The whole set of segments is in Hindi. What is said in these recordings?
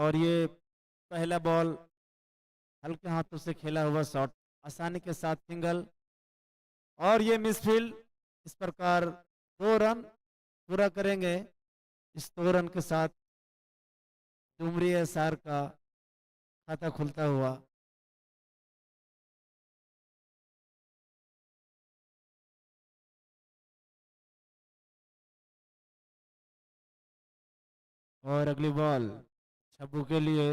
और ये पहला बॉल हल्के हाथों से खेला हुआ शॉट, आसानी के साथ सिंगल, और ये मिसफील्ड। इस प्रकार 2 रन पूरा करेंगे। इस 2 रन के साथ डुमरी एसआर का खाता खुलता हुआ। और अगली बॉल छब्बू के लिए,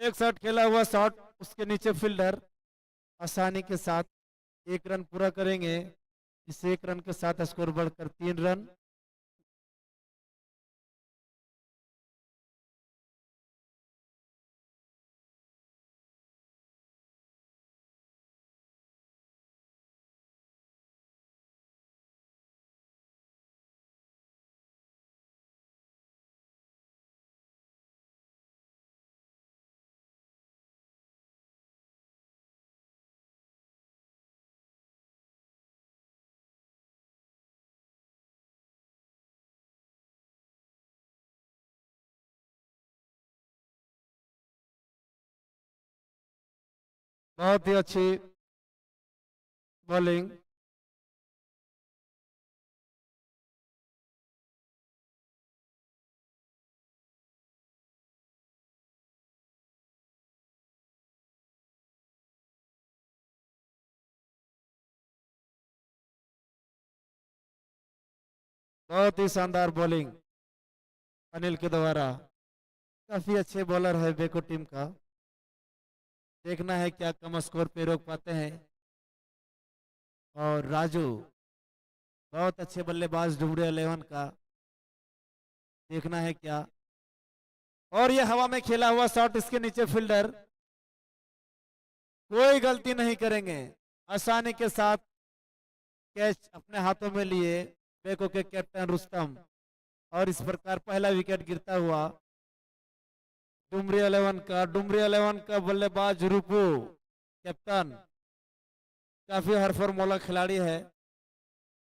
एक शॉट खेला हुआ शॉट, उसके नीचे फील्डर आसानी के साथ 1 रन पूरा करेंगे। इस 1 रन के साथ स्कोर बढ़कर 3 रन। बहुत ही अच्छी बॉलिंग। बहुत ही शानदार बॉलिंग अनिल के द्वारा। काफी अच्छे बॉलर है बेको टीम का। देखना है क्या कम स्कोर पे रोक पाते हैं। और राजू बहुत अच्छे बल्लेबाज डुमरी 11 का। देखना है क्या। और ये हवा में खेला हुआ शॉट, इसके नीचे फील्डर कोई गलती नहीं करेंगे, आसानी के साथ कैच अपने हाथों में लिए बेको के कैप्टन रुस्तम। और इस प्रकार पहला विकेट गिरता हुआ डुमरी 11 का बल्लेबाज रूपू कैप्टन, काफी हरफरमौला खिलाड़ी है।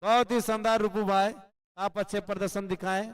बहुत ही शानदार रूपू भाई, आप अच्छे प्रदर्शन दिखाएं।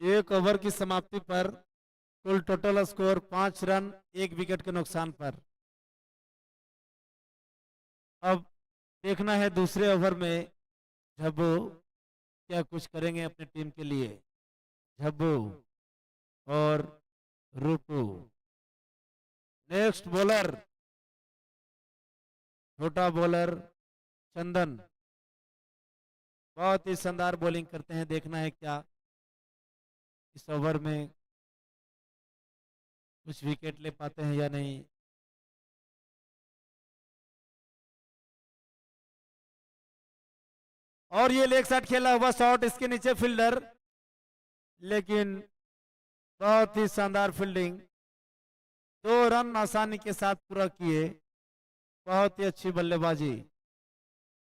एक ओवर की समाप्ति पर कुल टोटल स्कोर 5 रन 1 विकेट के नुकसान पर। अब देखना है दूसरे ओवर में झब्बू क्या कुछ करेंगे अपनी टीम के लिए। झब्बू और रूपू। नेक्स्ट बॉलर छोटा बॉलर चंदन, बहुत ही शानदार बॉलिंग करते हैं। देखना है क्या इस ओवर में कुछ विकेट ले पाते हैं या नहीं। और ये लेग साइड खेला हुआ शॉट, इसके नीचे फील्डर, लेकिन बहुत ही शानदार फील्डिंग। 2 रन आसानी के साथ पूरा किए। बहुत ही अच्छी बल्लेबाजी,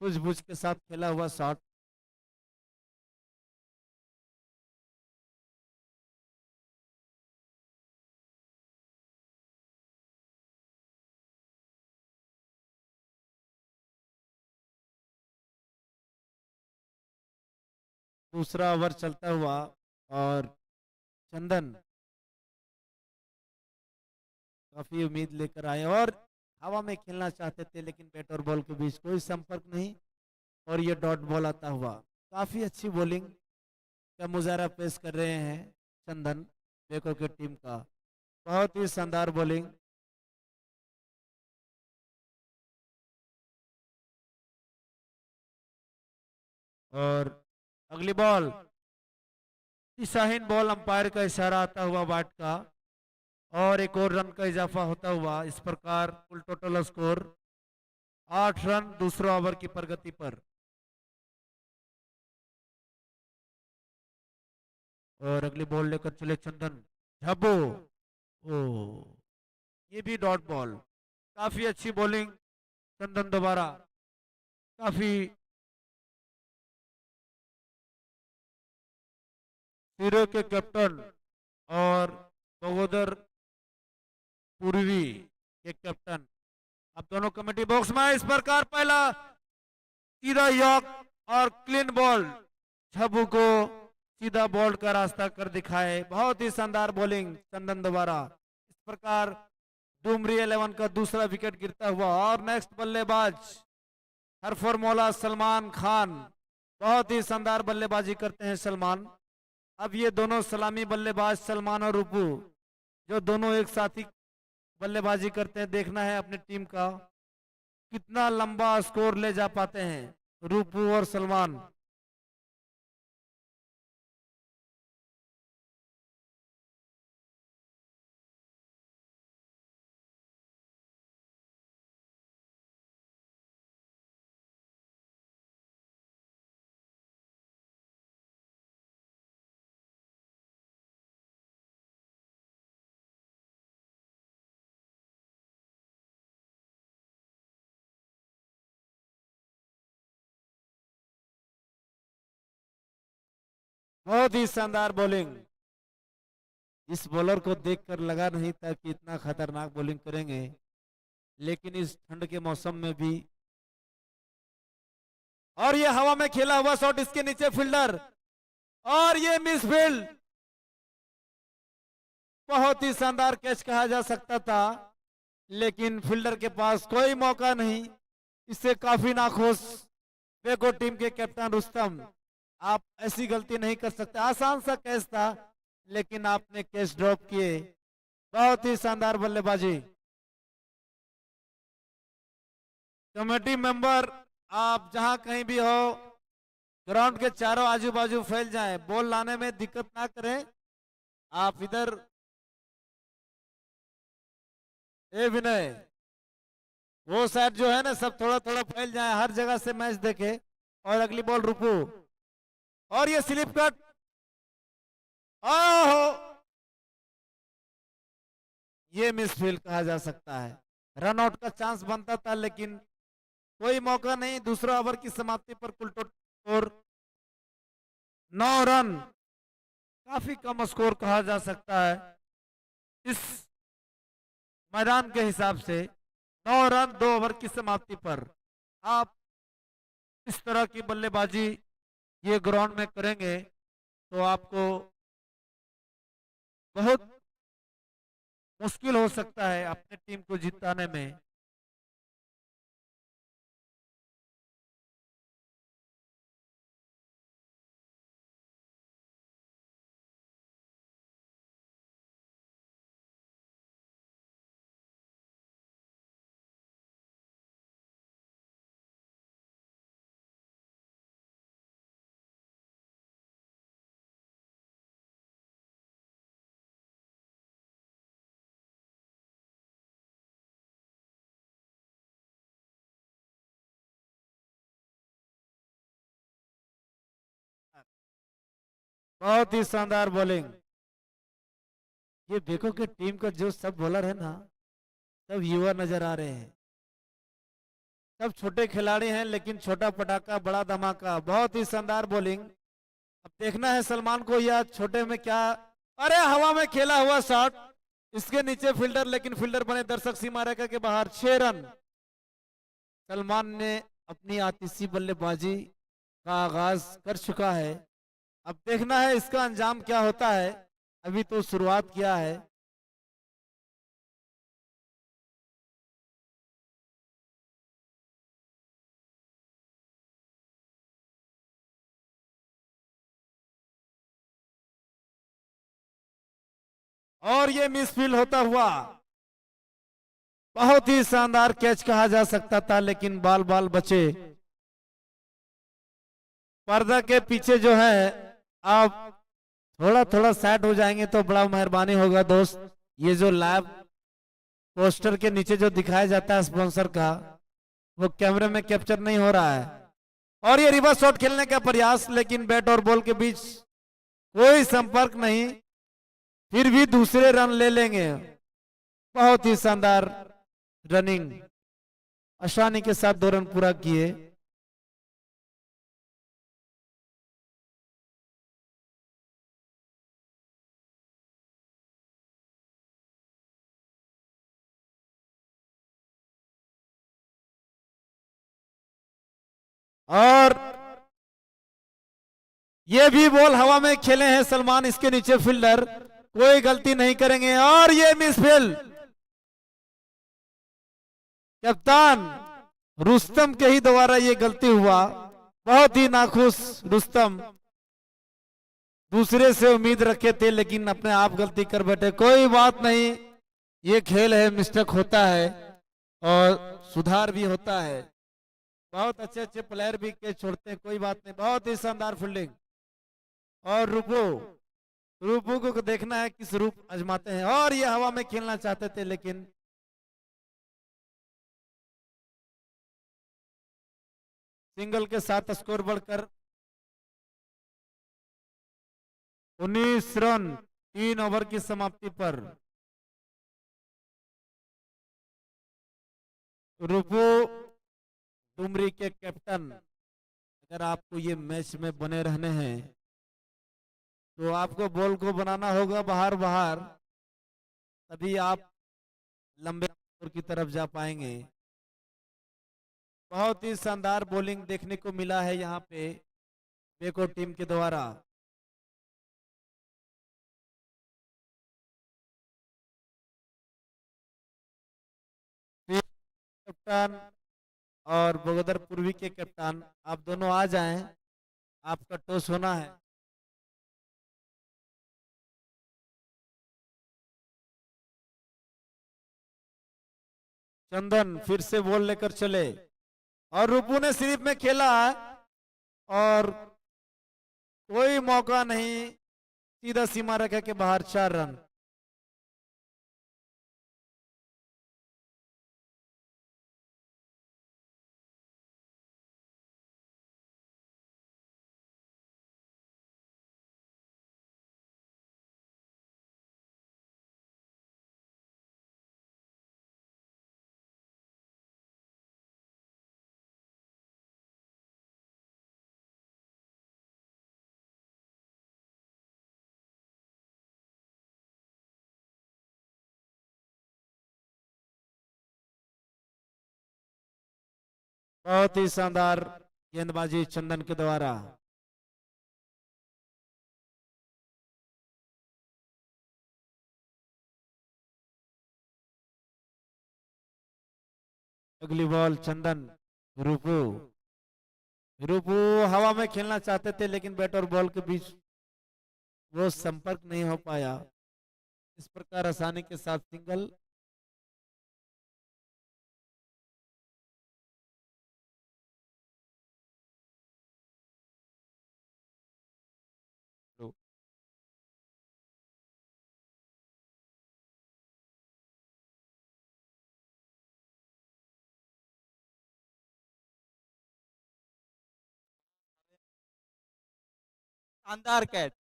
सूझबूझ के साथ खेला हुआ शॉट। दूसरा ओवर चलता हुआ और चंदन काफी उम्मीद लेकर आए और हवा में खेलना चाहते थे, लेकिन बैट और बॉल के बीच कोई संपर्क नहीं और ये डॉट बॉल आता हुआ। काफी अच्छी बॉलिंग का मुजाहरा पेश कर रहे हैं चंदन बेको की टीम का। बहुत ही शानदार बॉलिंग। और अगली बॉल दिशाहीन बॉल, अंपायर का इशारा आता हुआ बैट का, और एक और रन का इजाफा होता हुआ। इस प्रकार कुल टोटल स्कोर 8 रन दूसरा ओवर की प्रगति पर। और अगली बॉल लेकर चले चंदन झब्बो। ओ, ये भी डॉट बॉल। काफी अच्छी बॉलिंग चंदन दोबारा। काफी हीरो के कैप्टन और बगोदर पूर्वी के कैप्टन अब दोनों कमेटी बॉक्स में। इस प्रकार पहला सीधा यॉक और क्लीन बॉल झब्बू को सीधा बॉल का रास्ता कर दिखाए। बहुत ही शानदार बॉलिंग चंदन दोबारा। इस प्रकार डुमरी 11 का दूसरा विकेट गिरता हुआ। और नेक्स्ट बल्लेबाज हरफर मौला सलमान खान। बहुत ही शानदार बल्लेबाजी करते हैं सलमान। अब ये दोनों सलामी बल्लेबाज सलमान और रूपू, जो दोनों एक साथ ही बल्लेबाजी करते हैं, देखना है अपनी टीम का कितना लंबा स्कोर ले जा पाते हैं रूपू और सलमान। बहुत ही शानदार बॉलिंग। इस बॉलर को देखकर लगा नहीं था कि इतना खतरनाक बॉलिंग करेंगे, लेकिन इस ठंड के मौसम में भी। और ये हवा में खेला हुआ शॉट, इसके नीचे फील्डर, और ये मिस फील्ड। बहुत ही शानदार कैच कहा जा सकता था, लेकिन फील्डर के पास कोई मौका नहीं। इससे काफी नाखुश बेको टीम के कैप्टन रुस्तम। आप ऐसी गलती नहीं कर सकते। आसान सा कैच था, लेकिन आपने कैच ड्रॉप किए। बहुत ही शानदार बल्लेबाजी। कमेटी मेंबर, आप जहां कहीं भी हो, ग्राउंड के चारों आजू बाजू फैल जाएं, बॉल लाने में दिक्कत ना करें। आप इधर, ए विनय, वो साइड जो है ना, सब थोड़ा थोड़ा फैल जाए, हर जगह से मैच देखे। और अगली बॉल रुकू, और ये स्लिप कट। ओहो, ये मिसफील्ड कहा जा सकता है। रन आउट का चांस बनता था, लेकिन कोई मौका नहीं। दूसरा ओवर की समाप्ति पर कुल स्कोर 9 रन। काफी कम स्कोर कहा जा सकता है इस मैदान के हिसाब से। 9 रन 2 ओवर की समाप्ति पर। आप इस तरह की बल्लेबाजी ये ग्राउंड में करेंगे तो आपको बहुत मुश्किल हो सकता है अपनी टीम को जिताने में। बहुत ही शानदार बॉलिंग। ये देखो कि टीम का जो सब बॉलर है ना, सब युवा नजर आ रहे हैं। सब छोटे खिलाड़ी हैं, लेकिन छोटा पटाखा बड़ा धमाका। बहुत ही शानदार बॉलिंग। अब देखना है सलमान को, या छोटे में क्या। अरे हवा में खेला हुआ शॉट, इसके नीचे फील्डर, लेकिन फील्डर बने दर्शक सीमा रेखा के बाहर। 6 रन। सलमान ने अपनी आतिशी बल्लेबाजी का आगाज कर चुका है। अब देखना है इसका अंजाम क्या होता है। अभी तो शुरुआत किया है। और ये मिसफील होता हुआ बहुत ही शानदार कैच कहा जा सकता था, लेकिन बाल बाल बचे। पर्दा के पीछे जो है आप थोड़ा थोड़ा सेट हो जाएंगे तो बड़ा मेहरबानी होगा दोस्त। ये जो लाइव पोस्टर के नीचे जो दिखाया जाता है स्पॉन्सर का, वो कैमरे में कैप्चर नहीं हो रहा है। और ये रिवर्स शॉट खेलने का प्रयास, लेकिन बैट और बॉल के बीच कोई संपर्क नहीं, फिर भी दूसरे रन ले लेंगे। बहुत ही शानदार रनिंग, आसानी के साथ 2 रन पूरा किए। और ये भी बॉल हवा में खेले हैं सलमान, इसके नीचे फील्डर कोई गलती नहीं करेंगे। और ये मिसफील्ड, कप्तान रुस्तम के ही द्वारा ये गलती हुआ। बहुत ही नाखुश रुस्तम, दूसरे से उम्मीद रखे थे लेकिन अपने आप गलती कर बैठे। कोई बात नहीं, ये खेल है, मिस्टेक होता है और सुधार भी होता है। बहुत अच्छे अच्छे प्लेयर भी कैच छोड़ते हैं, कोई बात नहीं। बहुत ही शानदार फील्डिंग। और रूपू, रूपू को देखना है किस रूप आजमाते हैं। और ये हवा में खेलना चाहते थे लेकिन सिंगल के साथ स्कोर बढ़कर 19 रन 3 ओवर की समाप्ति पर। रूपू डुमरी के कैप्टन, अगर आपको ये मैच में बने रहने हैं तो आपको बॉल को बनाना होगा बाहर बाहर, तभी आप लंबे स्कोर की तरफ जा पाएंगे। बहुत ही शानदार बॉलिंग देखने को मिला है यहाँ पे बेको टीम के द्वारा। कैप्टन और बगोदर पूर्वी के कैप्टन, आप दोनों आ जाएं, आपका टॉस होना है। चंदन फिर से बॉल लेकर चले और रूपू ने सिर्फ में खेला और कोई मौका नहीं, सीधा सीमा रेखा के बाहर 4 रन। बहुत ही शानदार गेंदबाजी चंदन के द्वारा। अगली बॉल चंदन, रूपू, रूपू हवा में खेलना चाहते थे लेकिन बैट और बॉल के बीच वो संपर्क नहीं हो पाया। इस प्रकार आसानी के साथ सिंगल। शानदार कैच।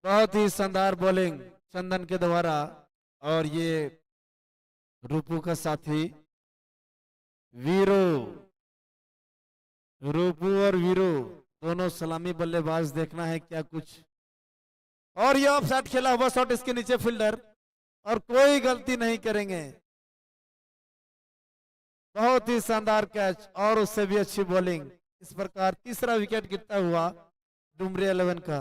बहुत ही शानदार बॉलिंग चंदन के द्वारा। और ये रूपू का साथी वीरू, रूपू और वीरू दोनों सलामी बल्लेबाज, देखना है क्या कुछ। और ये ऑफ साइड खेला हुआ शॉट, इसके नीचे फील्डर, और कोई गलती नहीं करेंगे। बहुत ही शानदार कैच और उससे भी अच्छी बॉलिंग। इस प्रकार तीसरा विकेट गिरता हुआ डुमरी 11 का।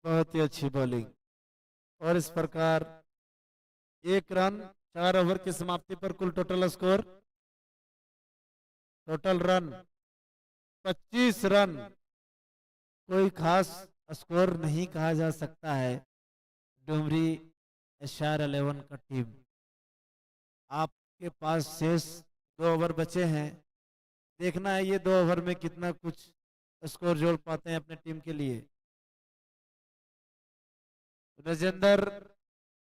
बहुत ही अच्छी बॉलिंग। और इस प्रकार 1 रन 4 ओवर की समाप्ति पर कुल total score, total run 25 run. कोई खास स्कोर नहीं कहा जा सकता है। डुमरी SR11 का टीम, आपके पास शेष 2 ओवर बचे हैं। देखना है ये 2 ओवर में कितना कुछ स्कोर जोड़ पाते हैं अपने टीम के लिए। राजेंद्र,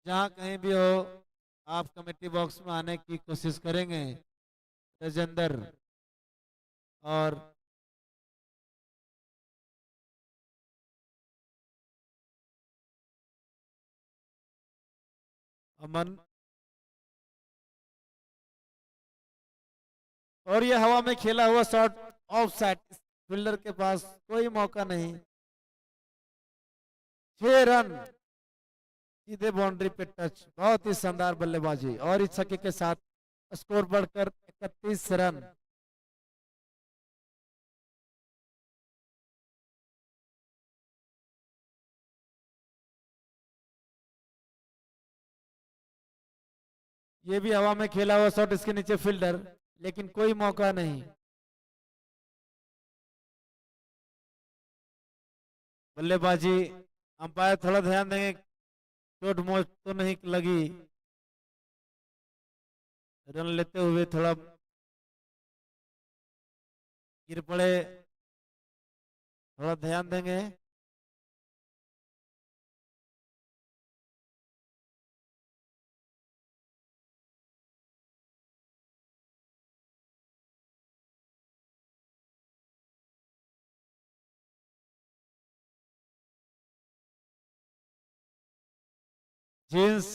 जहां कहीं भी हो, आप कमेटी बॉक्स में आने की कोशिश करेंगे राजेंद्र। और अमन, और ये हवा में खेला हुआ शॉट ऑफ साइड, फील्डर के पास कोई मौका नहीं। 6 रन, सीधे बाउंड्री पे टच। बहुत ही शानदार बल्लेबाजी, और इस छक्के के साथ स्कोर बढ़कर 31 रन। ये भी हवा में खेला हुआ शॉट, इसके नीचे फील्डर, लेकिन कोई मौका नहीं। बल्लेबाजी, अंपायर थोड़ा ध्यान देंगे, चोट मोच तो नहीं लगी। रन लेते हुए थोड़ा गिर पड़े, थोड़ा ध्यान देंगे। जींस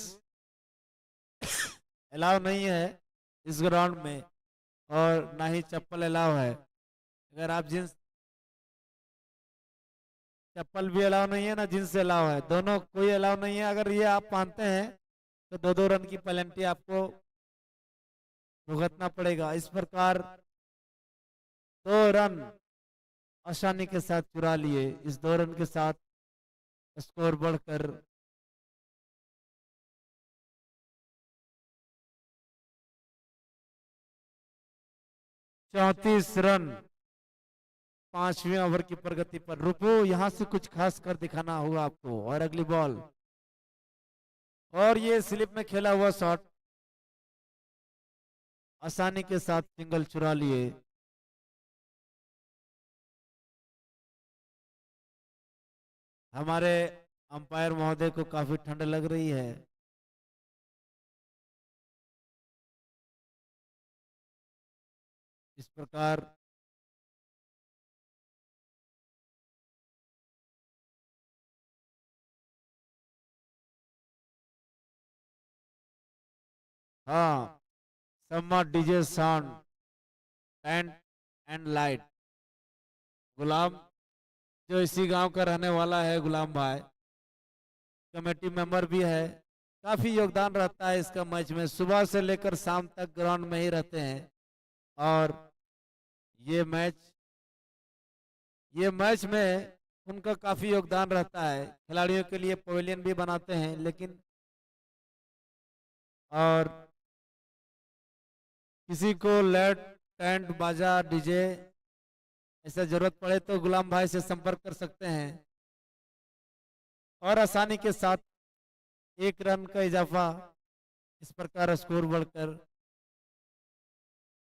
अलाउ नहीं है इस ग्राउंड में, और ना ही चप्पल अलाउ है। अगर आप जींस, चप्पल भी अलाउ नहीं है ना जींस अलाउ है, दोनों कोई अलाउ नहीं है। अगर ये आप मानते हैं तो 2-2 रन की पेनल्टी आपको भुगतना पड़ेगा। इस प्रकार 2 रन आसानी के साथ चुरा लिए। इस 2 रन के साथ स्कोर बढ़कर 34 रन। 5वें ओवर की प्रगति पर रुको, यहां से कुछ खास कर दिखाना होगा आपको। और अगली बॉल, और ये स्लिप में खेला हुआ शॉट आसानी के साथ सिंगल चुरा लिए। हमारे अंपायर महोदय को काफी ठंड लग रही है। इस प्रकार हाँ, सम्मा DJ sound tent and light, गुलाम जो इसी गांव का रहने वाला है, गुलाम भाई कमेटी मेंबर भी है। काफी योगदान रहता है इसका मैच में, सुबह से लेकर शाम तक ग्राउंड में ही रहते हैं। और ये मैच ये मैच में उनका काफी योगदान रहता है। खिलाड़ियों के लिए पवेलियन भी बनाते हैं, लेकिन और किसी को लेट टेंट बाजा डीजे ऐसा जरूरत पड़े तो गुलाम भाई से संपर्क कर सकते हैं। और आसानी के साथ 1 रन का इजाफा, इस प्रकार स्कोर बढ़कर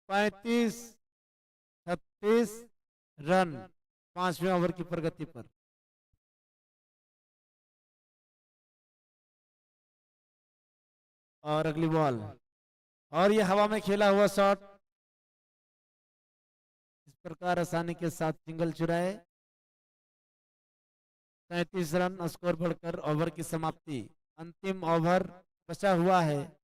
35-36 रन 5वें ओवर की प्रगति पर। और अगली बॉल, और ये हवा में खेला हुआ शॉट, इस प्रकार आसानी के साथ सिंगल चुराए। 37 रन स्कोर बढ़कर ओवर की समाप्ति। अंतिम ओवर बचा हुआ है।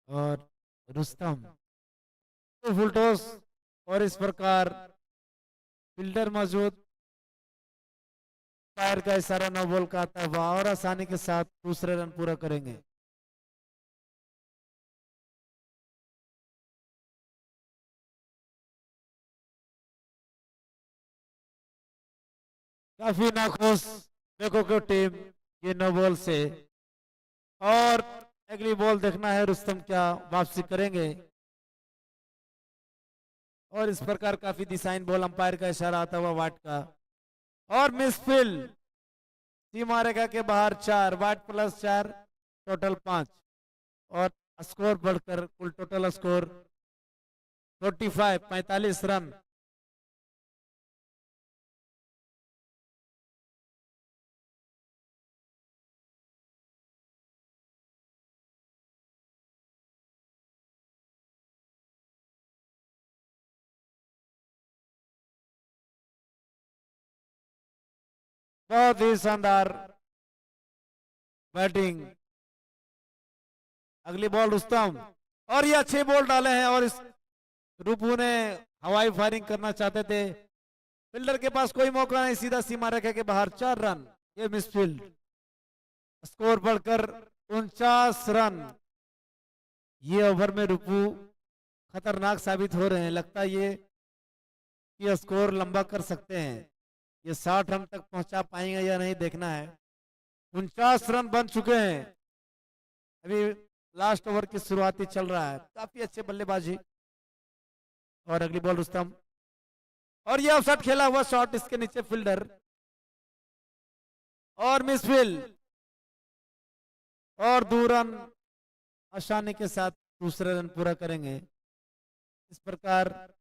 और रुस्तम तो फुल टॉस, और इस प्रकार फील्डर मौजूद, पैर का इशारा नो बॉल का आता हुआ और आसानी के साथ दूसरे रन पूरा करेंगे। काफी नाखुश देखो को टीम ये नो बॉल से। और अगली बॉल देखना है रुस्तम क्या वापसी करेंगे। और इस प्रकार काफी दिशाहीन बॉल, अंपायर का इशारा आता हुआ वाट का, और मिसफील्ड, सीमा रेखा के बाहर 4, वाट +4 टोटल 5। और स्कोर बढ़कर कुल टोटल स्कोर 45 रन। बहुत ही शानदार बैटिंग। अगली बॉल रुस्तम, और ये अच्छे बॉल डाले हैं, और इस रूपू ने हवाई फायरिंग करना चाहते थे, फील्डर के पास कोई मौका नहीं, सीधा सीमा रेखा के बाहर 4 रन। ये मिसफील्ड, स्कोर बढ़कर 49 रन। ये ओवर में रूपू खतरनाक साबित हो रहे हैं, लगता है ये स्कोर लंबा कर सकते हैं। ये 60 रन तक पहुंचा पाएंगे या नहीं देखना है। 49 रन बन चुके हैं। अभी लास्ट ओवर की शुरुआती चल रहा है, काफी अच्छे बल्लेबाजी। और अगली बॉल रुस्तम, और ये ऑफसाइड खेला हुआ शॉट, इसके नीचे फील्डर, और मिसफील्ड, और 2 रन आसानी के साथ दूसरे रन पूरा करेंगे। इस प्रकार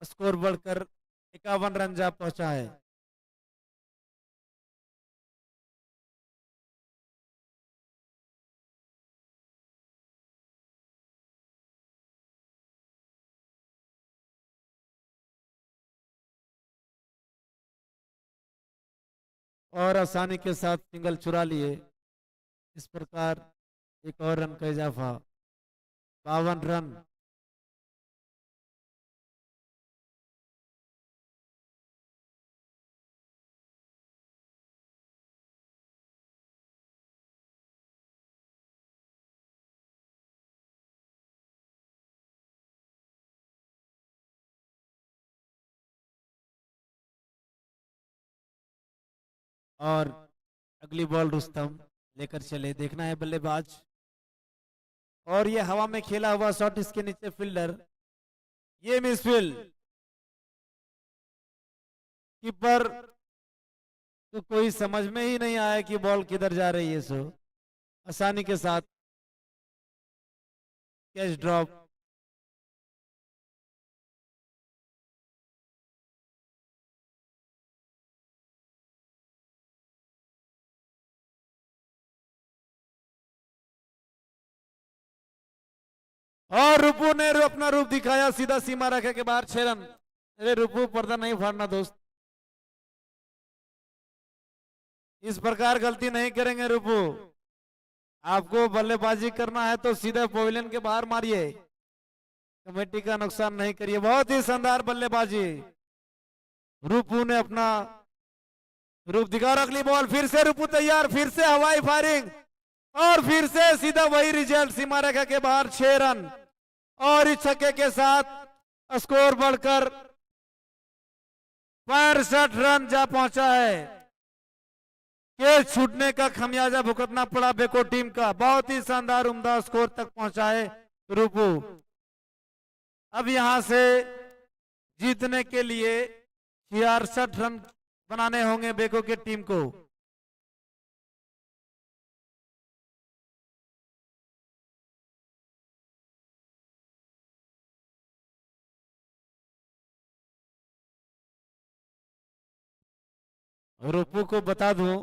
स्कोर बढ़कर 51 रन जा पहुंचा है। और आसानी के साथ सिंगल चुरा लिए। इस प्रकार एक और रन का इजाफा, 52 रन। और अगली बॉल रुस्तम लेकर चले, देखना है बल्लेबाज, और ये हवा में खेला हुआ शॉट, इसके नीचे फील्डर, ये मिसफील्ड, कीपर तो कोई समझ में ही नहीं आया कि बॉल किधर जा रही है। सो आसानी के साथ कैच ड्रॉप। और रुपू ने अपना रूप दिखाया, सीधा सीमा रेखा के बाहर 6 रन। अरे रुपू, पर्दा नहीं फाड़ना दोस्त, इस प्रकार गलती नहीं करेंगे रुपू। आपको बल्लेबाजी करना है तो सीधे पवेलियन के बाहर मारिए, कमेटी का नुकसान नहीं करिए। बहुत ही शानदार बल्लेबाजी, रुपू ने अपना रूप दिखा। अगली बॉल फिर से रुपू तैयार, फिर से हवाई फायरिंग और फिर से सीधा वही रिजल्ट, सीमा रेखा के बाहर 6 रन। और इस छक्के के साथ स्कोर बढ़कर 65 रन जा पहुंचा है। कैच छूटने का खमियाजा भुगतना पड़ा बेको टीम का। बहुत ही शानदार उम्दा स्कोर तक पहुंचा है रूपू। अब यहां से जीतने के लिए 66 रन बनाने होंगे बेको की टीम को। रूपू को बता दूं,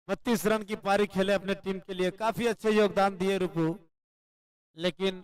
32 रन की पारी खेले अपने टीम के लिए, काफी अच्छे योगदान दिए रूपू, लेकिन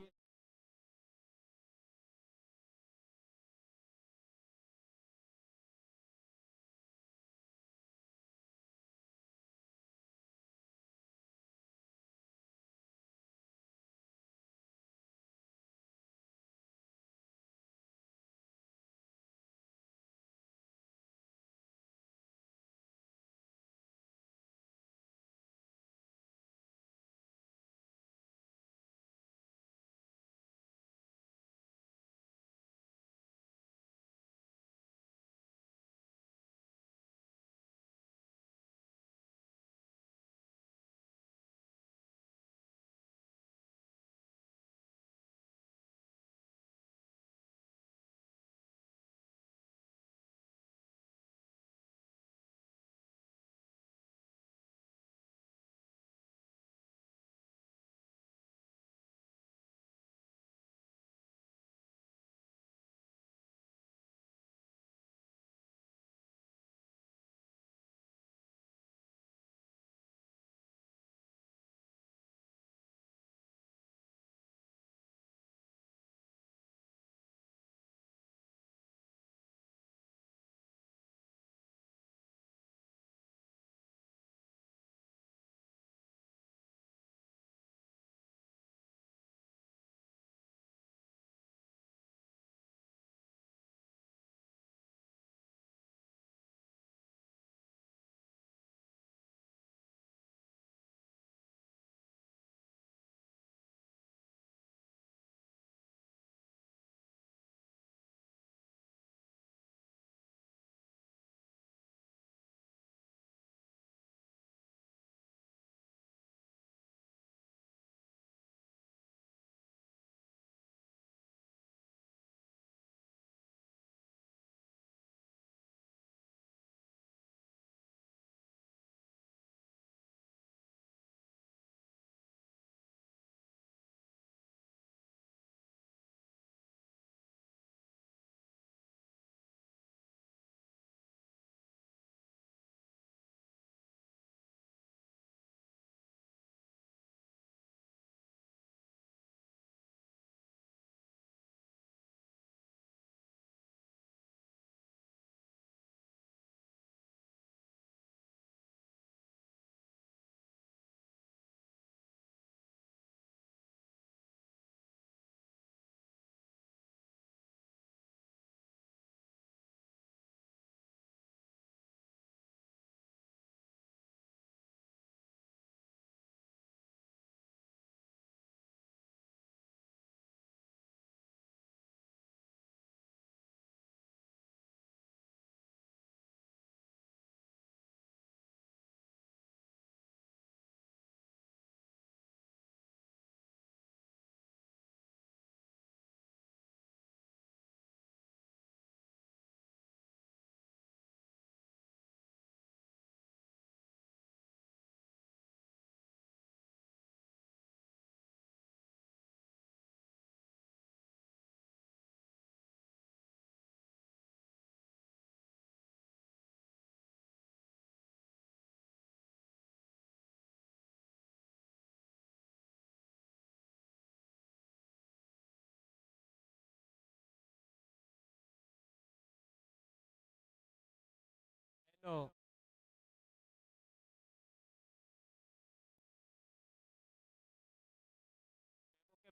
लो।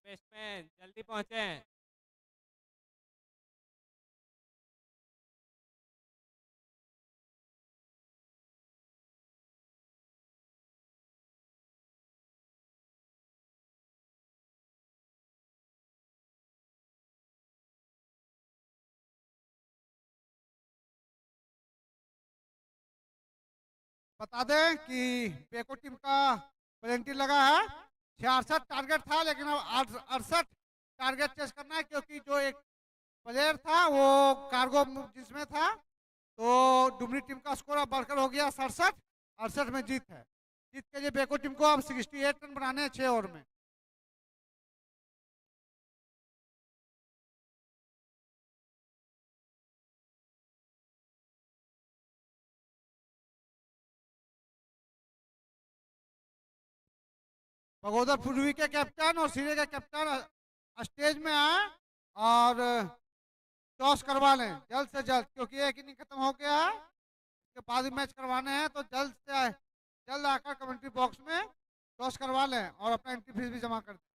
बैट्समैन जल्दी पहुंचे। बता दें कि बेको टीम का पेनल्टी लगा है। 66 टारगेट था, लेकिन अब 68 टारगेट चेस करना है, क्योंकि जो एक प्लेयर था वो कार्गो जिसमें था, तो डुमरी टीम का स्कोर अब बढ़कर हो गया 67। 68 में जीत है। जीत के लिए बेको टीम को अब 68 रन बनाने हैं 6 ओवर में। बगोदर पूर्वी के कैप्टन और सिरे के कैप्टन स्टेज में आए और टॉस करवा लें जल्द से जल्द, क्योंकि एक इनिंग खत्म हो गया है। इसके बाद ही मैच करवाने हैं, तो जल्द से जल्द आकर कमेंट्री बॉक्स में टॉस करवा लें और अपना एंट्री फीस भी जमा कर दें।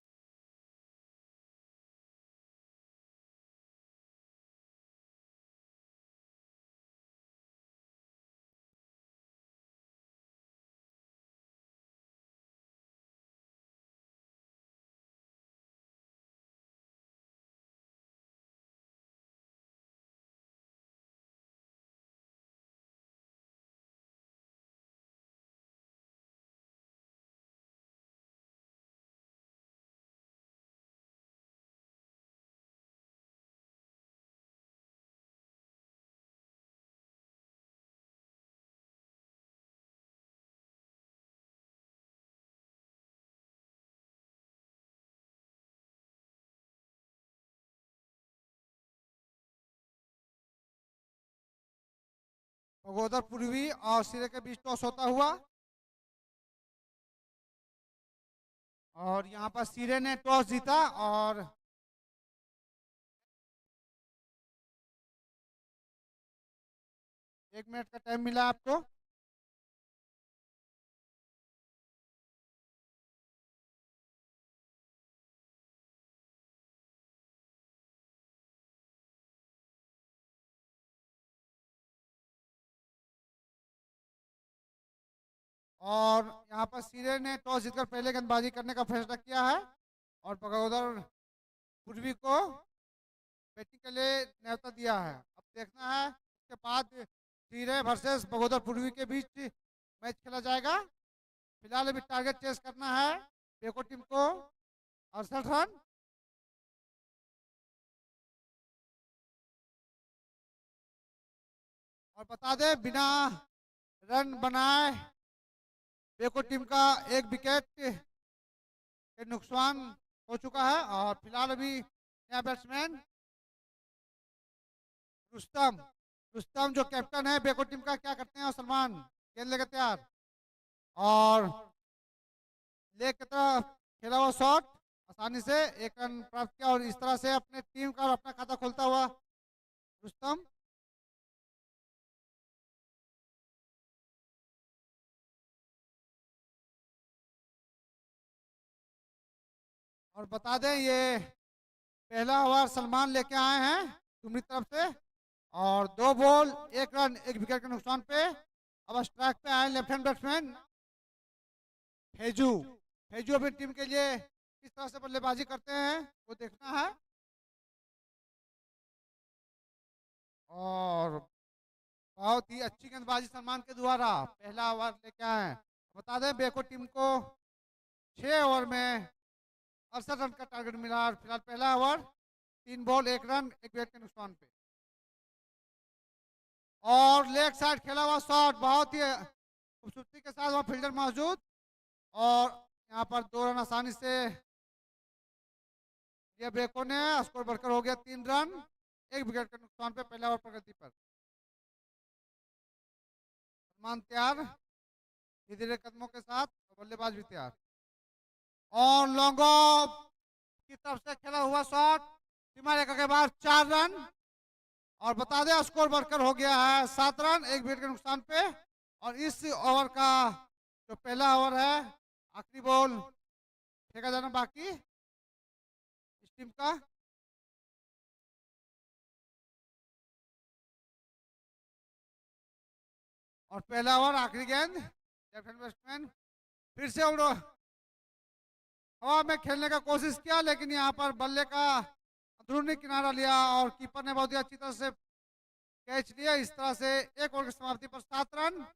बगोदर पूर्वी और सिरे के बीच टॉस होता हुआ, और यहाँ पर सिरे ने टॉस जीता और 1 मिनट का टाइम मिला आपको। और यहाँ पर सिरे ने टॉस जीतकर पहले गेंदबाजी करने का फैसला किया है और बगोदर पूर्वी को बैटिंग के लिए न्योता दिया है। अब देखना है उसके बाद सिरे वर्सेस बगोदर पूर्वी के बीच मैच खेला जाएगा। फिलहाल अभी टारगेट चेस करना है बेको टीम को 68 रन। और बता दें, बिना रन बनाए बेको टीम का 1 विकेट के नुकसान हो चुका है। और फिलहाल अभी नया बैट्समैन रुस्तम रुस्तम जो कैप्टन है बेको टीम का, क्या करते हैं सलमान? गेंद लेकर तैयार और लेग की तरफ खेला हुआ शॉट, आसानी से 1 रन प्राप्त किया और इस तरह से अपने टीम का और अपना खाता खोलता हुआ रुस्तम। और बता दें, ये पहला ओवर सलमान लेके आए हैं तुम्हारी तरफ से, और 2 बॉल 1 रन 1 विकेट के नुकसान पे। अब स्ट्राइक पे आए left hand batsman Faizu. Faizu अपनी टीम के लिए किस तरह से बल्लेबाजी करते हैं वो देखना है। और बहुत ही अच्छी गेंदबाजी सलमान के द्वारा पहला ओवर लेके आए हैं। बता दें, बेको टीम को 6 ओवर में 68 रन का टारगेट मिला और फिलहाल पहला ओवर 3 बॉल 1 रन 1 विकेट के नुकसान पे। और लेग साइड खेला हुआ शॉट, बहुत ही खूबसूरती के साथ वहाँ फील्डर मौजूद, और यहाँ पर 2 रन आसानी से ये बेको ने। स्कोर बढ़कर हो गया 3 रन 1 विकेट के नुकसान पे पहला ओवर प्रगति पर। सलमान तैयार धीरे धीरे कदमों के साथ, बल्लेबाज भी तैयार। और लॉन्ग ऑफ की तरफ से खेला हुआ शॉट, सीमा रेखा के बाद 4 रन। और बता दें, स्कोर बढ़कर हो गया है 7 रन 1 विकेट के नुकसान पे। और इस ओवर का जो पहला ओवर है, आखिरी बॉल फेंका जाना बाकी इस टीम का। और पहला ओवर, आखिरी गेंद, लेफ्ट हैंड बैट्समैन फिर से उड़ो हवा में खेलने का कोशिश किया, लेकिन यहाँ पर बल्ले का अंदरूनी किनारा लिया और कीपर ने बहुत ही अच्छी तरह से कैच लिया। इस तरह से एक ओवर की समाप्ति पर 7 रन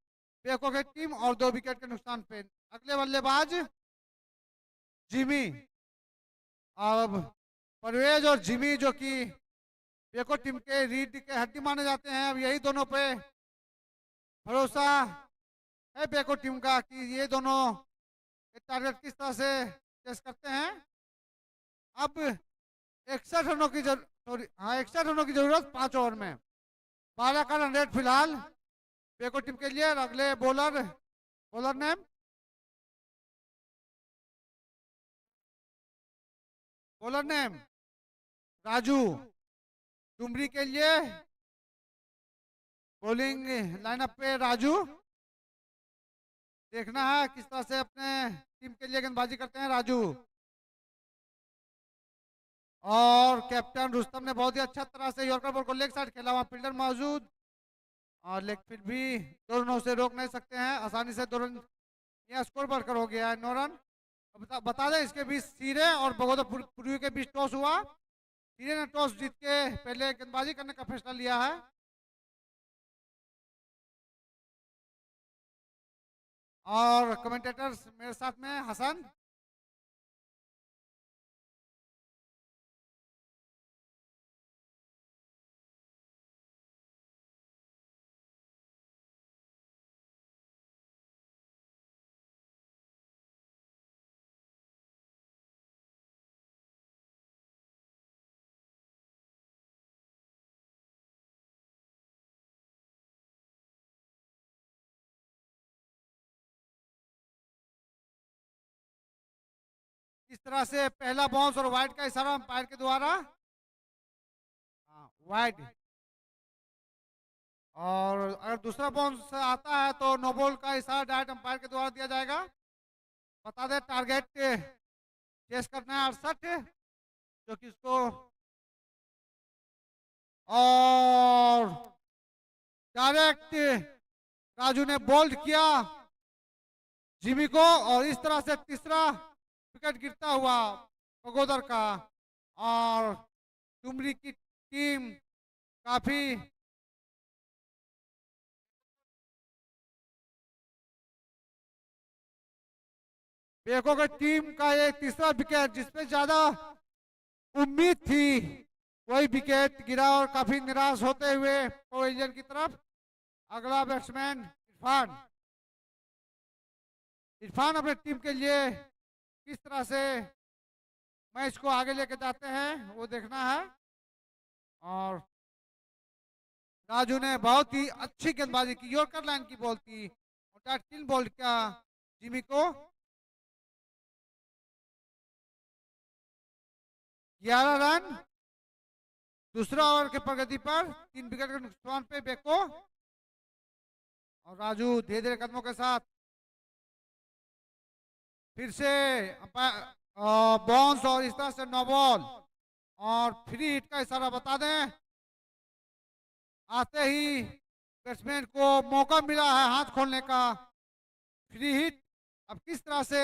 बेको की टीम और 2 विकेट के नुकसान पे। अगले बल्लेबाज जिमी, अब परवेज और जिमी जो कि बेको टीम के रीढ़ के हड्डी माने जाते हैं, अब यही दोनों पे भरोसा है बेको टीम का कि ये दोनों टारगेट किस तरह से चेस करते हैं। अब 61 रनों की 61 रनों की जरूरत 5 ओवर में, 12 का रन रेट फिलहाल बेको टीम के लिए। अगले बॉलर नेम राजू, डुमरी के लिए बॉलिंग लाइनअप पे राजू। देखना है किस तरह से अपने टीम के लिए गेंदबाजी करते हैं राजू। और कैप्टन रुस्तम ने बहुत ही अच्छा तरह से यॉर्कर बॉल को लेग साइड खेला, वहां फील्डर मौजूद और लेग फिर भी दोनों से रोक नहीं सकते हैं, आसानी से 2 रन यह स्कोर बढ़कर हो गया है 9 रन। बता दें इसके बीच सीरे और बगोदर पूर्वी के बीच टॉस हुआ। सीरे ने टॉस जीत के पहले गेंदबाजी करने का फैसला लिया है। और कमेंटेटर्स मेरे साथ में हसन, इस तरह से पहला बाउंस और वाइड का इशारा अंपायर के द्वारा, वाइड। और अगर दूसरा बाउंस आता है तो नो बॉल का इशारा डायरेक्ट अंपायर के द्वारा दिया जाएगा। बता दें टारगेट चेस करना है 68, जो कि इसको और डायरेक्ट राजू ने बोल्ड किया जिमी को और इस तरह से तीसरा विकेट गिरता हुआ बगोदर का। और डुमरी की टीम काफी बेको की टीम का ये तीसरा विकेट, जिसपे ज्यादा उम्मीद थी, वही विकेट गिरा और काफी निराश होते हुए पवेलियन की तरफ। अगला बैट्समैन इरफान अपने टीम के लिए किस तरह से मैच को आगे लेके जाते हैं वो देखना है। और राजू ने बहुत ही अच्छी गेंदबाजी की, यॉर्कर लाइन की बॉल थी और 3 बॉल किया जिमी को। 11 रन दूसरा ओवर के प्रगति पर, 3 विकेट के नुकसान पे बेको। और राजू धीरे धीरे कदमों के साथ फिर से बाउंस और इस तरह से नो बॉल और फ्री हिट का इशारा। बता दें आते ही बैट्समैन को मौका मिला है हाथ खोलने का, फ्री हिट। अब किस तरह से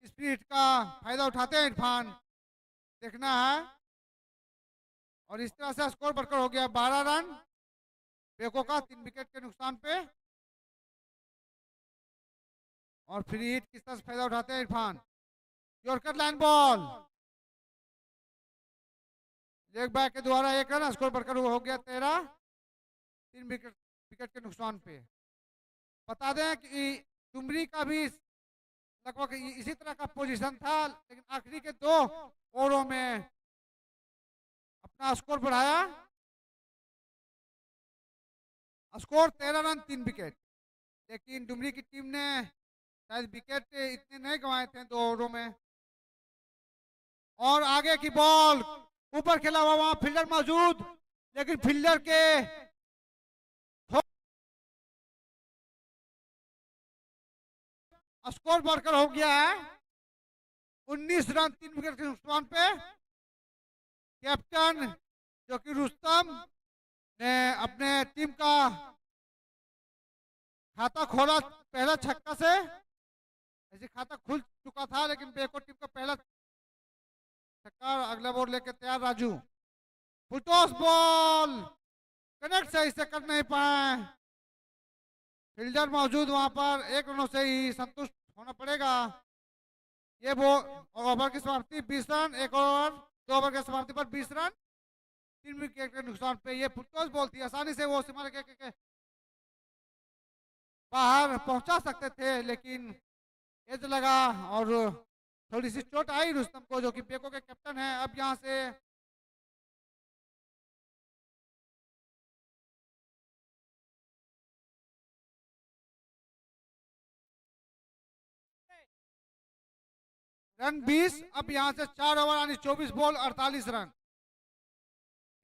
इस फ्री हिट का फायदा उठाते हैं इरफान, देखना है। और इस तरह से स्कोर बढ़कर हो गया 12 रन बेको का, 3 विकेट के नुकसान पे। और फ्री हिट किस तरह से फायदा उठाते हैं Irfan. Yorker line ball leg back के द्वारा 1 रन, स्कोर बढ़कर हो गया 13, 3 विकेट के नुकसान पे। बता दें कि डुमरी का भी लगभग इसी तरह का पोजीशन था, लेकिन आखिरी के 2 ओवरों में अपना स्कोर बढ़ाया। स्कोर 13 रन 3 विकेट, लेकिन डुमरी की टीम ने शायद विकेट इतने नहीं गंवाए थे 2 ओवरों में। और आगे की बॉल ऊपर खेला हुआ, वहां फील्डर मौजूद, लेकिन फील्डर के स्कोर बढ़कर हो गया है 19 रन 3 विकेट के नुकसान पे। कैप्टन जो कि रुस्तम ने अपने टीम का खाता खोला पहला छक्का से। ऐसे खाता खुल चुका था लेकिन बेको टीम का पहला छक्का। अगला बॉल लेके तैयार राजू। फुलटॉस बॉल कनेक्ट सही से कर नहीं पाए। फील्डर मौजूद वहां पर, 1 रनों से ही संतुष्ट होना पड़ेगा। ये बॉल ओवर की समाप्ति 20 रन, एक ओवर 2 ओवर की समाप्ति पर 20 रन 3 विकेट के नुकसान पे। ये फुलटॉस बॉल थी, आसानी से वो सीमा के बाहर पहुंचा सकते थे लेकिन एज लगा और थोड़ी सी चोट आई रुस्तम को जो कि बेको के कैप्टन है। अब यहां से रन 20। अब यहां से 4 ओवर यानी 24 बॉल 48 रन।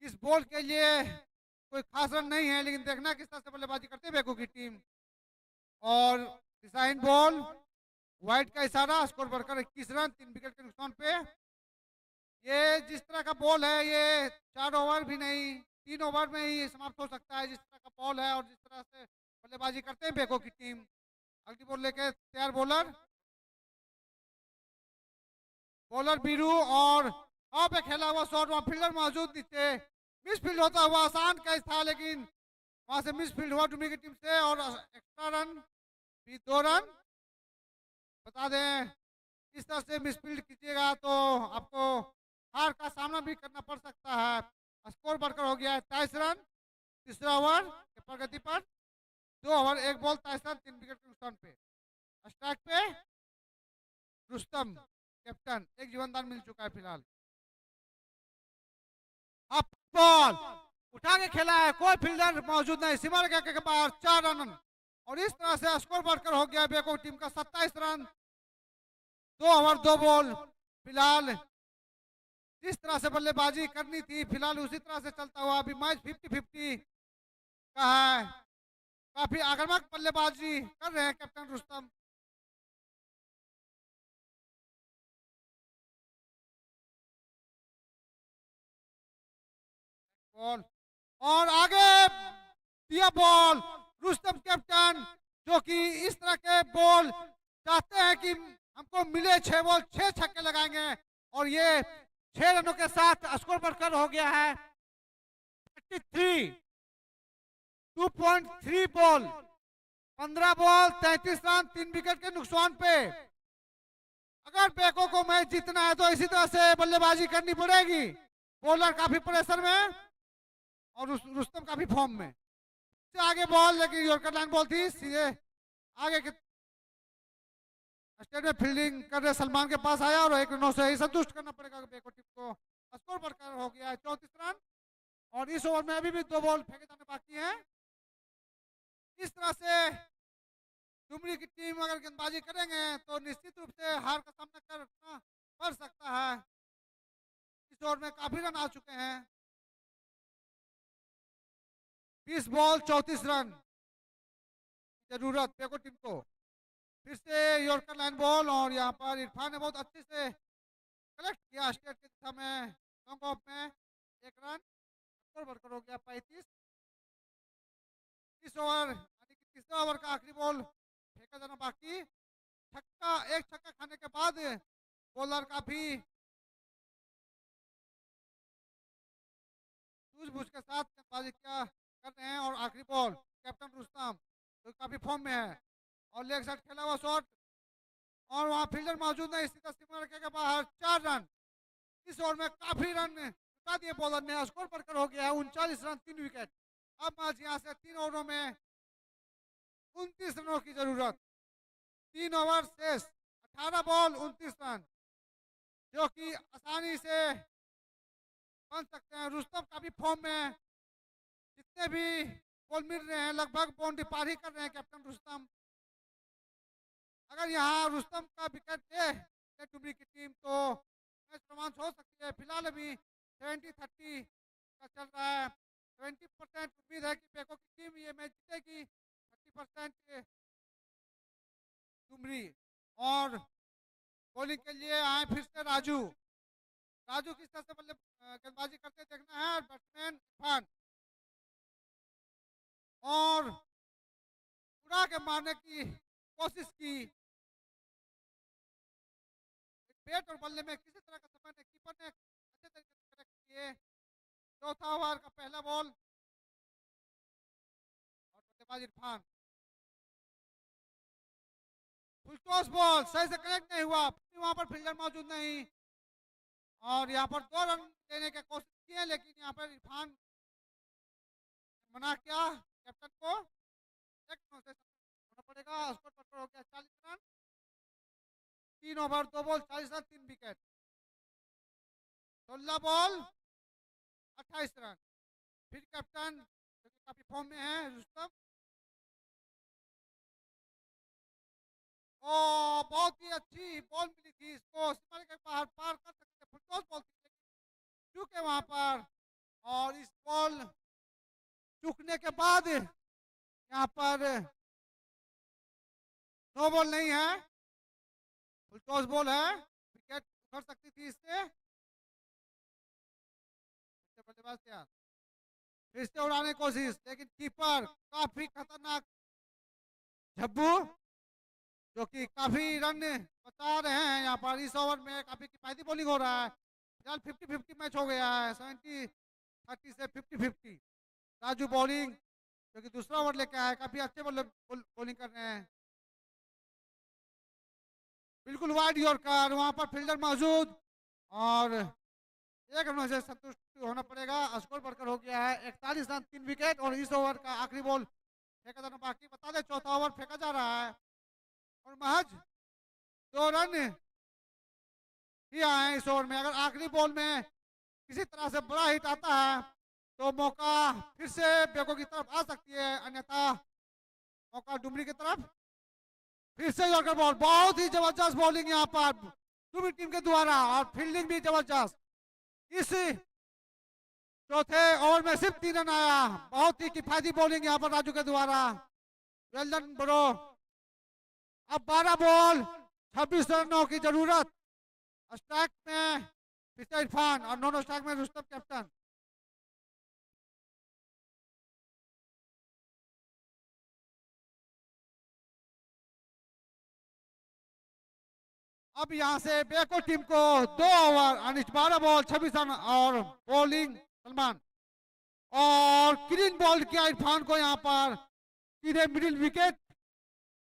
इस बॉल के लिए कोई खास रन नहीं है लेकिन देखना किस तरह से बल्लेबाजी करते हैं बेको की टीम। और डिजाइन बॉल वाइड का इशारा, स्कोर बढ़कर 21 रन 3 विकेट के नुकसान पे। ये जिस तरह का बॉल है ये 4 ओवर भी नहीं 3 ओवर में ही समाप्त हो सकता है जिस तरह का बॉल है और जिस तरह से बल्लेबाजी करते हैं बेको की टीम। अगली बॉल लेके तैयार बॉलर बीरू और पे खेला हुआ शॉट, वहां फील्डर मौजूद नीचे। मिस फील्ड होता हुआ आसान कैच था लेकिन वहां से मिस फील्ड हुआ डुमरी की टीम से और एक्स्ट्रा रन भी 2 रन। बता दें इस तरह से मिस फील्ड कीजिएगा तो आपको हार का सामना भी करना पड़ सकता है। स्कोर बढ़कर हो गया है 23 रन। तीसरा ओवर के प्रगति पर 2 ओवर 1 बॉल 23 रन 3 विकेट के नुकसान पे। स्ट्राइक पे रुस्तम कैप्टन, एक जीवनदान मिल चुका है फिलहाल। अब बॉल उठा के खेला है, कोई फील्डर मौजूद नहीं, सीमा के बाहर 4 रन और इस तरह से स्कोर बढ़कर हो गया बेको टीम का 27 रन 2 ओवर 2 बॉल। फिलहाल जिस तरह से बल्लेबाजी करनी थी फिलहाल उसी तरह से चलता हुआ अभी मैच 50-50 का है। काफी आक्रामक बल्लेबाजी कर रहे हैं कैप्टन रुस्तम। बॉल और आगे दिया बॉल रुस्तम कैप्टन जो कि इस तरह के बॉल चाहते हैं कि हमको मिले 6 बॉल 6 छक्के लगाएंगे और ये 6 रनों के साथ स्कोर बढ़कर हो गया है 33। 2.3 बॉल 15 बॉल 33 रन 3 विकेट के नुकसान पे। अगर बेको को मैच जीतना है तो इसी तरह से बल्लेबाजी करनी पड़ेगी। बॉलर काफी प्रेशर में और रुस्तम काफी फॉर्म में। से आगे बॉल लेकिन यॉर्कर लाइन बॉल थी, सीधे आगे के स्टेट में फील्डिंग कर रहे सलमान के पास आया और 1 रनों से ही संतुष्ट करना पड़ेगा बेको टीम को। स्कोर बढ़कर हो गया है 34 रन और इस ओवर में अभी भी 2 बॉल फेंके जाने बाकी हैं। इस तरह से डुमरी की टीम अगर गेंदबाजी करेंगे तो निश्चित रूप से हार का सामना करना पड़ सकता है। इस ओवर में काफी रन आ चुके हैं। 20 बॉल 34 रन जरूरत बेको टीम को। फिर से यॉर्कर लाइन बॉल और यहाँ पर इरफान ने बहुत अच्छे से कलेक्ट किया स्टेट के दिशा में लॉन्ग ऑफ में 1 रन। स्कोर बढ़कर हो गया 35। इस ओवर यानी कि तीसरा ओवर का आखिरी बॉल फेंका जाना बाकी। छक्का, एक छक्का खाने के बाद बॉलर काफी सूझबूझ के साथ गेंदबाजी क्या कर रहे हैं और आखिरी बॉल कैप्टन रुस्तम तो काफी फॉर्म में है और लेग साइड खेला हुआ शॉट और वहां फील्डर मौजूद नहीं, सीधा सीमा रेखा के बाहर 4 रन। इस ओवर में काफी रन जुटा दिए बॉलर ने। स्कोर बढ़कर हो गया है 39 रन 3 विकेट। अब मैच यहाँ से 3 ओवरों में 29 रनों की जरूरत। 3 ओवर शेष 18 बॉल 29 रन जो कि आसानी से बन सकते हैं। रुस्तम काफी फॉर्म में, जितने भी बॉल मिल रहे हैं लगभग बाउंड्री पार ही कर रहे हैं कैप्टन रुस्तम। अगर यहाँ रुस्तम का विकेट ले डुमरी की टीम तो मैच रोमांच हो सकती है। फिलहाल अभी 70-30 का चल रहा है। 20% उम्मीद है कि बेको की टीम ये मैच जीतेगी, 30% डुमरी। और बॉलिंग के लिए आए फिर से राजू। राजू किस तरह से बल्ले गेंदबाजी करते देखना है। बैट्समैन इरफान और उड़ा के मारने की कोशिश की। बैट और बल्ले में किसी तरह का समय नहीं, कीपर ने अच्छे तरीके से करेक्ट किए। चौथा ओवर का पहला बॉल और बल्लेबाज इरफान। फुल टॉस बॉल सही से कनेक्ट नहीं हुआ, वहां पर फील्डर मौजूद नहीं और यहाँ पर 2 रन लेने की कोशिश किए, लेकिन यहाँ पर इरफान मना किया कैप्टन को। एक होना पड़ेगा। स्कोर पर हो गया 40 run. 3 over 2 ball 40 run 3 wicket. 16 ball 28 run. फिर कैप्टन जो कि काफी फॉर्म में है रुस्तम। ओ बहुत ही अच्छी बॉल मिली थी इसको, सीमा के बाहर पार कर सकते, फुल टॉस बॉल थी चूके वहां पर। और इस बॉल चूकने के बाद यहाँ पर नो बॉल नहीं है, फुल टॉस बॉल है। विकेट उखड़ सकती थी इससे। बल्लेबाज तैयार, फिर से उड़ाने की कोशिश, लेकिन कीपर काफी खतरनाक झब्बू जो कि काफी रन बचा रहे हैं। यहाँ पर इस ओवर में काफी किफायती बॉलिंग हो रहा है। फिलहाल 50-50 मैच हो गया है, 70-30 से 50-50। राजू बॉलिंग जो कि दूसरा ओवर लेके आया, काफी अच्छे बॉलिंग कर रहे हैं। बिल्कुल वाइड यॉर्कर, वहां पर फील्डर मौजूद और एक रन से संतुष्ट होना पड़ेगा। स्कोर बढ़कर हो गया है 41 रन 3 विकेट। और इस ओवर का आखिरी बॉल फेंका जाना बाकी। बता दें चौथा ओवर फेंका जा रहा है और महज 2 रन ही आए हैं इस ओवर में। अगर आखिरी बॉल में किसी तरह से बड़ा हिट आता है तो मौका फिर से बेको की तरफ आ सकती है, अन्यथा मौका डुमरी की तरफ। फिर से यॉर्कर बॉल, बहुत ही जबरदस्त बॉलिंग यहाँ पर डुमरी टीम के द्वारा और फील्डिंग भी जबरदस्त। इस चौथे ओवर में सिर्फ 3 रन आया, बहुत ही किफायती बॉलिंग यहाँ पर राजू के द्वारा। Well done bro. अब 12 बॉल 26 रनों की जरूरत। स्ट्राइक में फिर इरफान और नॉन स्ट्राइक में रुस्तम कैप्टन। अब यहां से बेको टीम को 2 ओवर 12 बॉल 26 रन और बॉलिंग सलमान और क्लीन बॉल किया इरफान को यहाँ पर सीधे मिडिल विकेट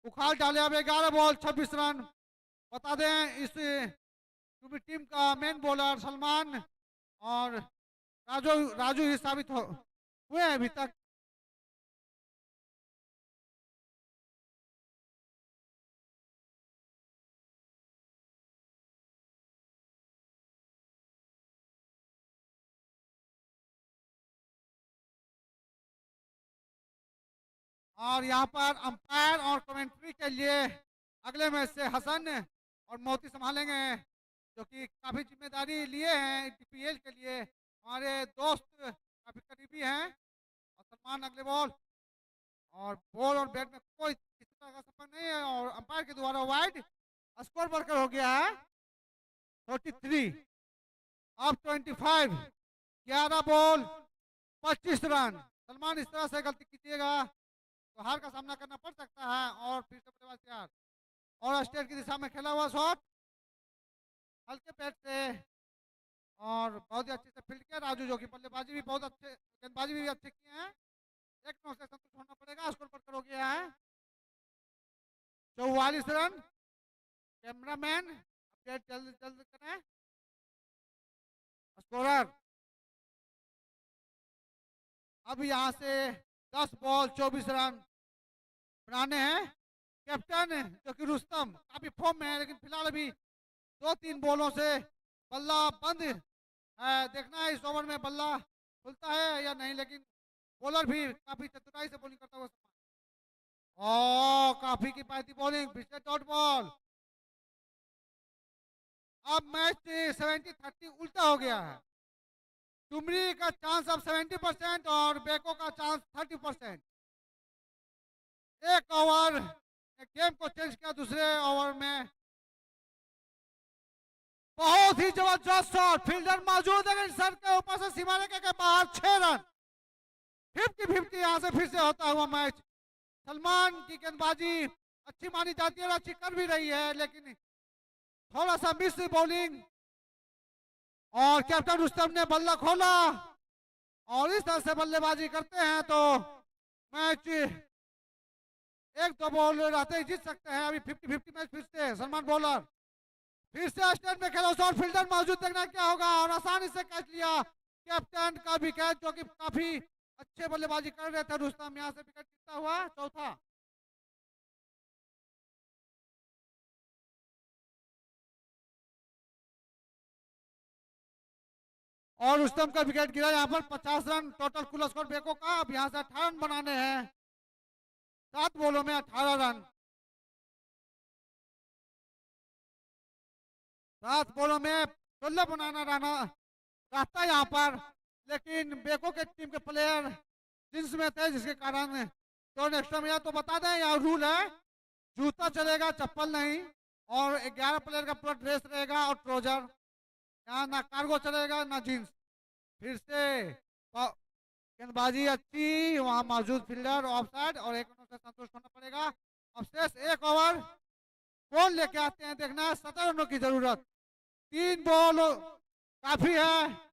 उखाड़ डाले। अब 11 बॉल 26 रन। बता दें इस टीम का मेन बॉलर सलमान और राजू ही साबित हुए हैं अभी तक। और यहाँ पर अंपायर और कमेंट्री के लिए अगले मैच से हसन और मोती संभालेंगे जो कि काफी जिम्मेदारी लिए हैं टीपीएल के लिए। हमारे दोस्त काफी करीबी हैं। और सलमान अगले बॉल और बैट में कोई किसी तरह का संपर्क नहीं है और अंपायर के द्वारा वाइड। स्कोर बढ़कर हो गया है 43। अब 25। 11 बॉल 25 रन। सलमान इस तरह से गलती कीजिएगा तो हार का सामना करना पड़ सकता है। और फिर से बल्लेबाज तैयार और स्टेट की दिशा में खेला हुआ शॉट हल्के पैड से और बहुत ही अच्छे से फील्ड किया राजू जो कि बल्लेबाजी भी बहुत अच्छे, गेंदबाजी भी अच्छे किए हैं। एक नौ से संतुष्ट होना पड़ेगा। स्कोर बढ़कर हो गया है 44 रन। कैमरामैन अपडेट जल्द जल्द करें। स्कोरर अब यहां से 10 बॉल 24 रन बनाने हैं। कैप्टन जो कि रुस्तम काफी फॉर्म में है, लेकिन फिलहाल अभी 2-3 बॉलों से बल्ला बंद है। देखना है इस ओवर में बल्ला खुलता है या नहीं, लेकिन बॉलर भी काफी चतुराई से बॉलिंग करता हुआ काफी किफायती बॉलिंग। पिछले डॉट बॉल। अब मैच 70-30 उल्टा हो गया है। डुमरी का चांस अब 70% और बेको का चांस 30%। एक ओवर गेम को चेंज किया दूसरे ओवर में बहुत ही जबरदस्त शॉट, फील्डर मौजूद है सर के ऊपर से सीमा रेखा के बाहर 6 रन। 50-50 यहां से फिर से होता हुआ मैच। सलमान की गेंदबाजी अच्छी मानी जाती है और अच्छी कर भी रही है, लेकिन थोड़ा सा मिस बॉलिंग और कैप्टन रुस्तम ने बल्ला खोला और इस तरह से बल्लेबाजी करते हैं तो मैच एक दो बॉल रहते ही जीत सकते हैं। अभी 50-50 मैच फिर से सलमान बॉलर फिर से स्टैंड में खेला और फील्डर मौजूद, देखना क्या होगा और आसानी से कैच लिया कैप्टन का विकेट, जो कि काफी अच्छे बल्लेबाजी कर रहे थे रुस्तम। यहां से विकेट जीतता हुआ चौथा। और रुस्तम का विकेट गिरा यहाँ पर 50 रन टोटल कुल स्कोर बेको का। अब यहाँ से 18 रन बनाने हैं, 7 बॉलों में 18 रन। 7 बॉलों में 16 बनाना रहता है यहाँ पर, लेकिन बेको के टीम के प्लेयर जिन्स में थे, जिसके कारण तो एक्स्ट्रा में। तो बता दें यहाँ रूल है, जूता चलेगा चप्पल नहीं, और 11 प्लेयर का पूरा ड्रेस रहेगा और ट्राउजर। यहाँ ना कार्गो चलेगा ना जींस। फिर से गेंदबाजी अच्छी, वहां मौजूद फील्डर ऑफसाइड और एक रन से संतुष्ट होना पड़ेगा। अब शेष एक ओवर, बॉल लेके आते हैं, देखना है 17 रनों की जरूरत। 3 बॉल काफी है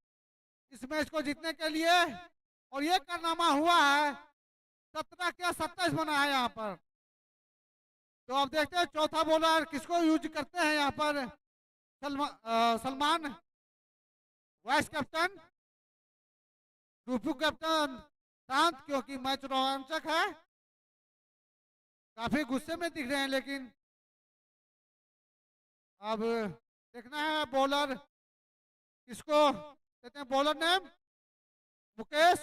इस मैच को जीतने के लिए और ये कारनामा हुआ है। 17 क्या 27 बना है यहाँ पर। तो अब देखते हैं चौथा बॉलर किसको यूज करते हैं यहाँ पर। Salman vice captain, Rupu captain शांत, क्योंकि मैच रोमांचक है। काफी गुस्से में दिख रहे हैं, लेकिन अब देखना है बॉलर किसको देते हैं। बॉलर नेम मुकेश,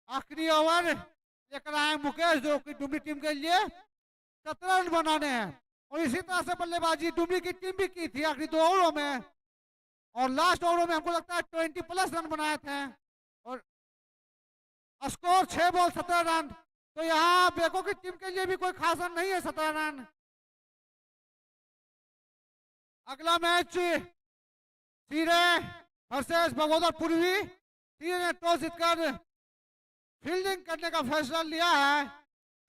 आखिरी ओवर लेकर आए मुकेश, जो कि डुमरी टीम के लिए 17 रन बनाने हैं। और इसी तरह से बल्लेबाजी डुमरी की टीम भी की थी आखिरी 2 ओवरों में, और लास्ट ओवरों में हमको लगता है 20+ रन बनाए थे और स्कोर 6 बॉल 17 रन। तो यहाँ बेको की टीम के लिए भी कोई खास रन नहीं है, 17 रन। अगला मैच सीरे वर्सेस बगोदर पूर्वी। सीरे ने टॉस जीतकर फील्डिंग करने का फैसला लिया है,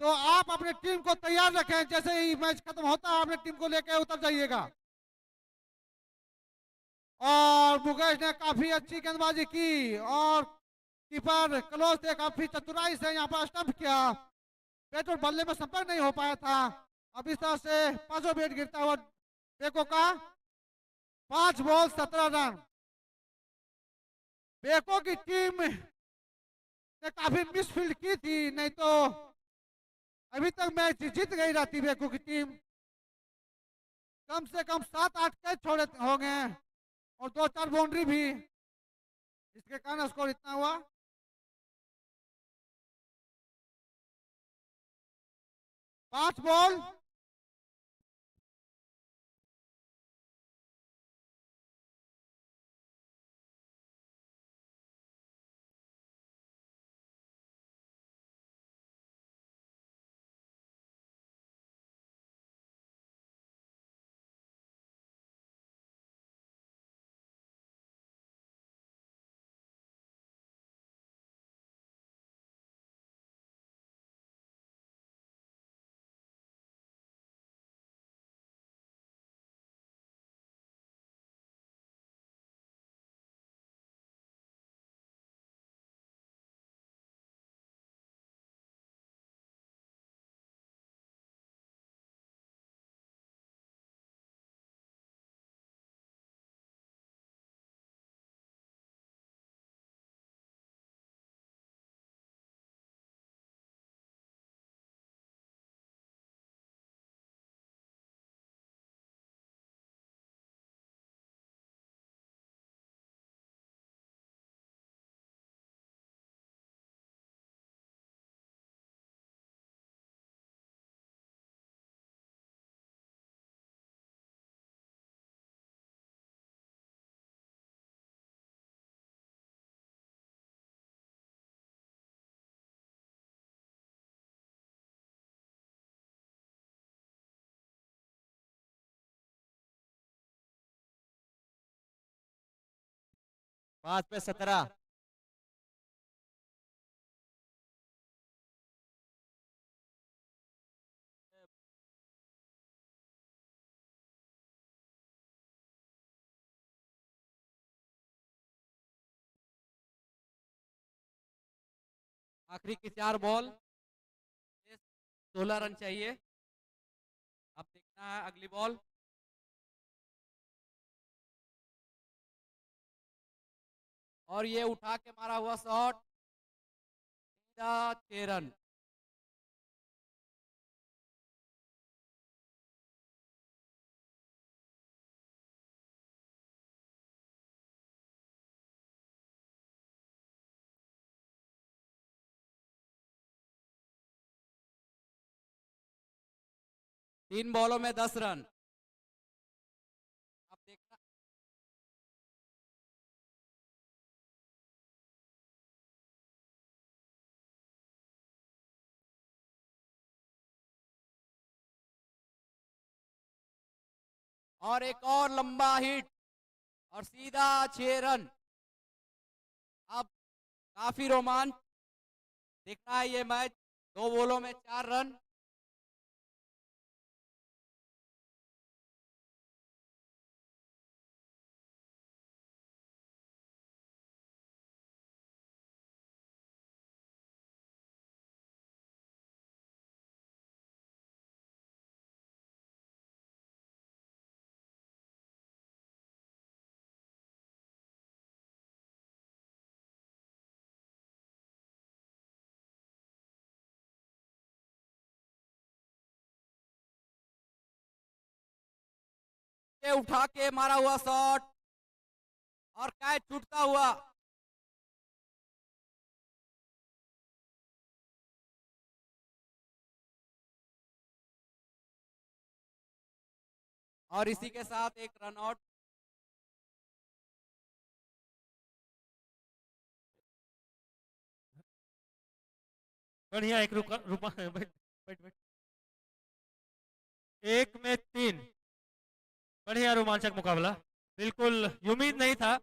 तो आप अपनी टीम को तैयार रखें, जैसे ही मैच खत्म होता है अपनी टीम को लेकर उतर जाइएगा। और मुकेश ने काफी अच्छी गेंदबाजी की और कीपर क्लोज ने काफी चतुराई से यहाँ पर स्टंप किया। बैट और बल्ले में संपर्क नहीं हो पाया था। अब इस तरह से 5वां बैट गिरता हुआ बेको का। 5 बॉल 17 रन। बेको की टीम ने काफी मिसफील्ड की थी, नहीं तो अभी तक मैच जीत गई रहती बेको की टीम। कम से कम 7-8 कैच छोड़े होंगे और 2-4 बाउंड्री भी, इसके कारण स्कोर इतना हुआ। 5 बॉल 5 पे 17। आखिरी की 4 बॉल, 16 रन चाहिए। अब देखना है अगली बॉल। और ये उठा के मारा हुआ शॉट, सीधा 6 रन। तीन बॉलों में 10 रन। अब देखना, और एक और लंबा हिट और सीधा 6 रन। अब काफी रोमांच देखना है ये मैच। 2 बॉलों में 4 रन। ये उठा के मारा हुआ शॉट और कैच छूटता हुआ। और इसी के साथ एक रन आउट। बढ़िया, एक रुका रुका बैठ बैठ बैठ। 1 में 3। बढ़िया रोमांचक मुकाबला। बिल्कुल उम्मीद नहीं था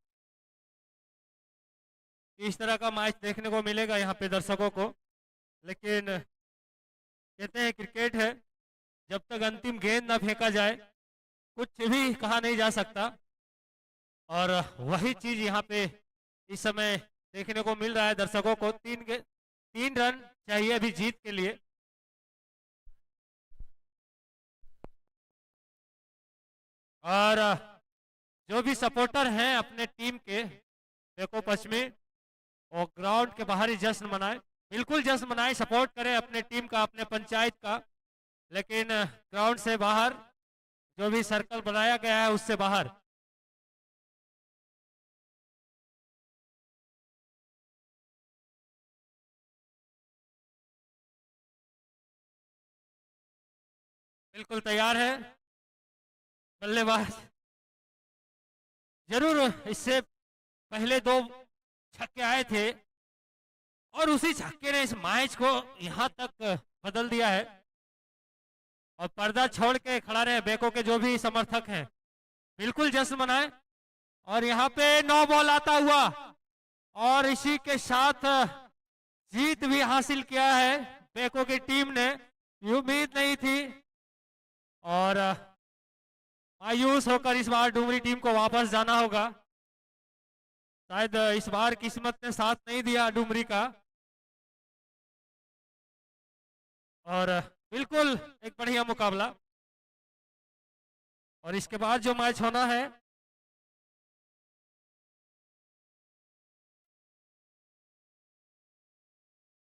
कि इस तरह का मैच देखने को मिलेगा यहाँ पे दर्शकों को, लेकिन कहते हैं क्रिकेट है, जब तक अंतिम गेंद ना फेंका जाए कुछ भी कहा नहीं जा सकता। और वही चीज यहाँ पे इस समय देखने को मिल रहा है दर्शकों को। 3 रन चाहिए अभी जीत के लिए। और जो भी सपोर्टर हैं अपने टीम के देखो पश्चिमी, और ग्राउंड के बाहर ही जश्न मनाए। बिल्कुल जश्न मनाए, सपोर्ट करें अपने टीम का, अपने पंचायत का, लेकिन ग्राउंड से बाहर जो भी सर्कल बनाया गया है उससे बाहर। बिल्कुल तैयार है बल्लेबाज। जरूर इससे पहले 2 छक्के आए थे और उसी छक्के ने इस मैच को यहां तक बदल दिया है। और पर्दा छोड़ के खड़ा रहे बेको के जो भी समर्थक हैं, बिल्कुल जश्न मनाए। और यहाँ पे 9 बॉल आता हुआ और इसी के साथ जीत भी हासिल किया है बेको की टीम ने। उम्मीद नहीं थी और मायूस होकर इस बार डुमरी टीम को वापस जाना होगा। शायद इस बार किस्मत ने साथ नहीं दिया डुमरी का। और बिल्कुल एक बढ़िया मुकाबला। और इसके बाद जो मैच होना है